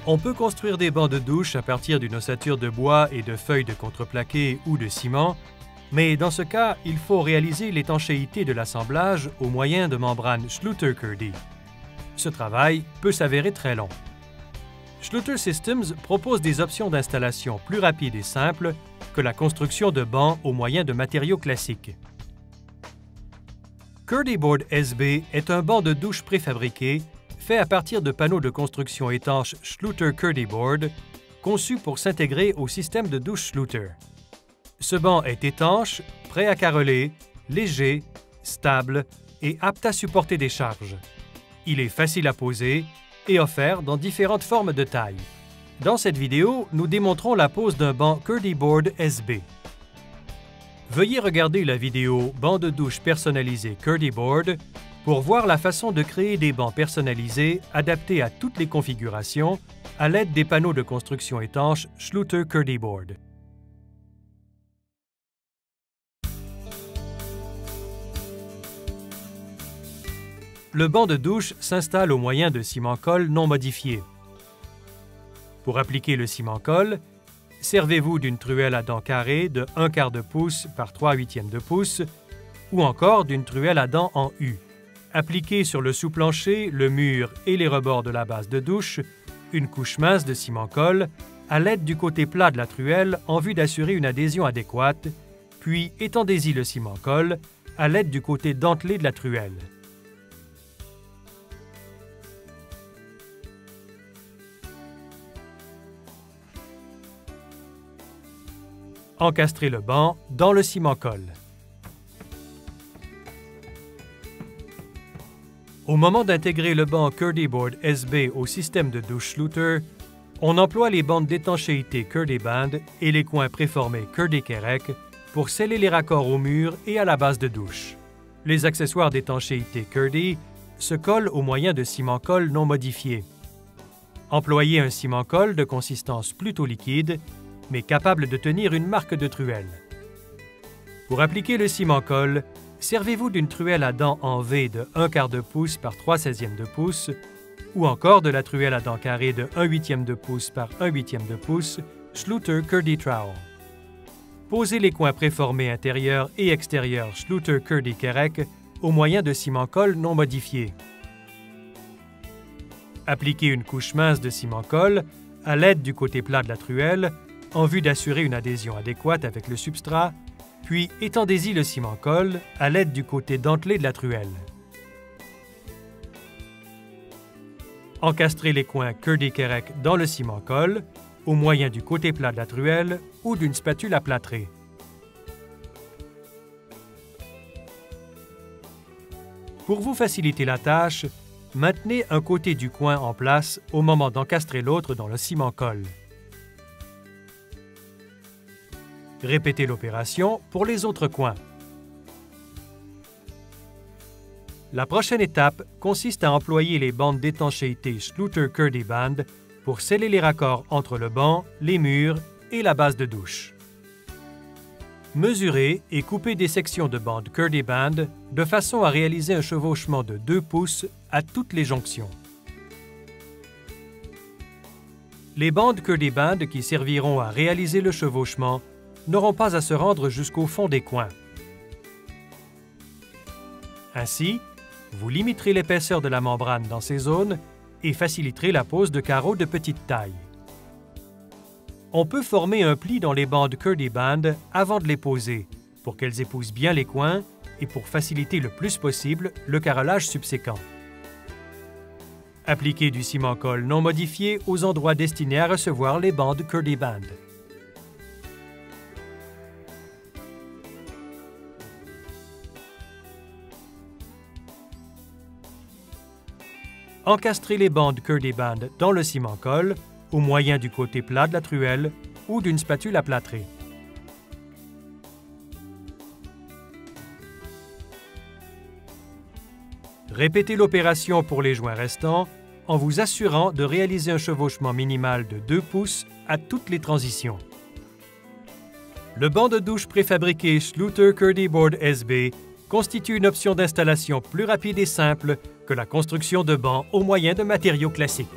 On peut construire des bancs de douche à partir d'une ossature de bois et de feuilles de contreplaqué ou de ciment, mais dans ce cas, il faut réaliser l'étanchéité de l'assemblage au moyen de membranes Schluter-Kerdi. Ce travail peut s'avérer très long. Schluter Systems propose des options d'installation plus rapides et simples que la construction de bancs au moyen de matériaux classiques. Kerdi Board SB est un banc de douche préfabriqué fait à partir de panneaux de construction étanches Schluter Kerdi Board conçus pour s'intégrer au système de douche Schluter. Ce banc est étanche, prêt à caroler, léger, stable et apte à supporter des charges. Il est facile à poser et offert dans différentes formes de taille. Dans cette vidéo, nous démontrons la pose d'un banc Kerdi Board SB. Veuillez regarder la vidéo « Banc de douche personnalisé Kerdi Board » pour voir la façon de créer des bancs personnalisés adaptés à toutes les configurations à l'aide des panneaux de construction étanches Schluter Kerdi Board. Le banc de douche s'installe au moyen de ciment-colle non modifié. Pour appliquer le ciment-colle, servez-vous d'une truelle à dents carrées de 1/4 de pouce par 3/8 de pouce ou encore d'une truelle à dents en U. Appliquez sur le sous-plancher, le mur et les rebords de la base de douche une couche mince de ciment-colle à l'aide du côté plat de la truelle en vue d'assurer une adhésion adéquate, puis étendez-y le ciment-colle à l'aide du côté dentelé de la truelle. Encastrez le banc dans le ciment-colle. Au moment d'intégrer le banc Kerdi Board SB au système de douche Schluter, on emploie les bandes d'étanchéité Kerdi Band et les coins préformés Kerdi Kerek pour sceller les raccords au mur et à la base de douche. Les accessoires d'étanchéité Kerdi se collent au moyen de ciment-colle non modifié. Employez un ciment-colle de consistance plutôt liquide, mais capable de tenir une marque de truelle. Pour appliquer le ciment-colle, servez-vous d'une truelle à dents en V de 1/4 de pouce par 3/16 de pouce ou encore de la truelle à dents carrées de 1/8 de pouce par 1/8 de pouce Schluter Kerdi Trowel. Posez les coins préformés intérieurs et extérieurs Schluter Kerdi Kerek au moyen de ciment-colle non modifié. Appliquez une couche mince de ciment-colle à l'aide du côté plat de la truelle en vue d'assurer une adhésion adéquate avec le substrat, puis étendez-y le ciment-colle à l'aide du côté dentelé de la truelle. Encastrez les coins Kerdi Kerek dans le ciment-colle au moyen du côté plat de la truelle ou d'une spatule à plâtrer. Pour vous faciliter la tâche, maintenez un côté du coin en place au moment d'encastrer l'autre dans le ciment-colle. Répétez l'opération pour les autres coins. La prochaine étape consiste à employer les bandes d'étanchéité Schluter Kerdi Band pour sceller les raccords entre le banc, les murs et la base de douche. Mesurez et coupez des sections de bandes Kerdi Band de façon à réaliser un chevauchement de 2 pouces à toutes les jonctions. Les bandes Kerdi Band qui serviront à réaliser le chevauchement n'auront pas à se rendre jusqu'au fond des coins. Ainsi, vous limiterez l'épaisseur de la membrane dans ces zones et faciliterez la pose de carreaux de petite taille. On peut former un pli dans les bandes Kerdi Band avant de les poser pour qu'elles épousent bien les coins et pour faciliter le plus possible le carrelage subséquent. Appliquez du ciment-colle non modifié aux endroits destinés à recevoir les bandes Kerdi Band. Encastrez les bandes Kerdi Band dans le ciment-colle au moyen du côté plat de la truelle ou d'une spatule à plâtrer. Répétez l'opération pour les joints restants en vous assurant de réaliser un chevauchement minimal de 2 pouces à toutes les transitions. Le banc de douche préfabriqué Schluter Kerdi Board SB constitue une option d'installation plus rapide et simple que la construction de bancs au moyen de matériaux classiques.